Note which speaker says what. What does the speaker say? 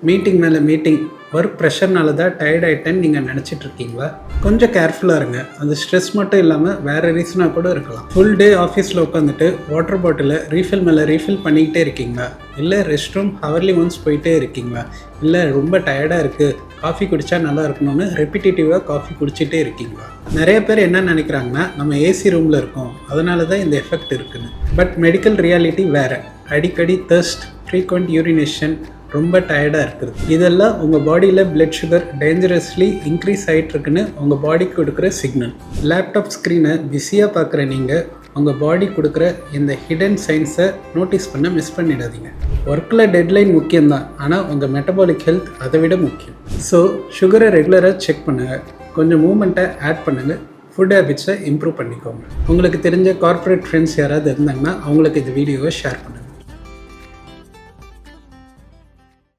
Speaker 1: Meeting மேலே meeting, work ப்ரெஷர்னால தான் tired ஆகிட்டேன்னு நீங்கள் நினச்சிட்டு இருக்கீங்களா? கொஞ்சம் கேர்ஃபுல்லாக இருங்க. அந்த ஸ்ட்ரெஸ் மட்டும் இல்லாமல் வேறு ரீசனாக கூட இருக்கலாம். ஃபுல் டே ஆஃபீஸில் உட்காந்துட்டு வாட்டர் பாட்டிலை ரீஃபில் மேலே ரீஃபில் பண்ணிக்கிட்டே இருக்கீங்களா? இல்லை ரெஸ்ட் ரூம் ஹவர்லி ஒன்ஸ் போயிட்டே இருக்கீங்களா? இல்லை ரொம்ப டயர்டாக இருக்குது, காஃபி குடித்தா நல்லா இருக்கணும்னு ரெப்பிட்டேட்டிவாக காஃபி குடிச்சிட்டே இருக்கீங்களா? நிறைய பேர் என்ன நினைக்கிறாங்கன்னா, நம்ம ஏசி ரூமில் இருக்கோம், அதனால தான் இந்த எஃபெக்ட் இருக்குன்னு. பட் மெடிக்கல் ரியாலிட்டி வேறு. அடிக்கடி தர்ஸ்ட், ஃப்ரீக்வெண்ட் யூரினேஷன், ரொம்ப டயர்டாக இருக்குது, இதெல்லாம் உங்கள் பாடியில் பிளட் சுகர் டேஞ்சரஸ்லி இன்க்ரீஸ் ஆகிட்டுருக்குன்னு உங்கள் பாடிக்கு கொடுக்குற சிக்னல். லேப்டாப் ஸ்க்ரீனை பிஸியாக பார்க்குற நீங்கள் உங்கள் பாடி கொடுக்குற இந்த ஹிடன் சைன்ஸை நோட்டீஸ் பண்ண மிஸ் பண்ணிடாதீங்க. ஒர்க்கில் டெட்லைன் முக்கியம்தான், ஆனால் உங்கள் மெட்டபாலிக் ஹெல்த் அதை விட முக்கியம். ஸோ சுகரை ரெகுலராக செக் பண்ணுங்கள், கொஞ்சம் மூமெண்ட்டை ஆட் பண்ணுங்கள், ஃபுட் ஹேபிட்ஸை இம்ப்ரூவ் பண்ணிக்கோங்க. உங்களுக்கு தெரிஞ்ச கார்ப்பரேட் ஃப்ரெண்ட்ஸ் யாராவது இருந்தாங்கன்னா அவங்களுக்கு இந்த வீடியோவை ஷேர் பண்ணுங்கள்.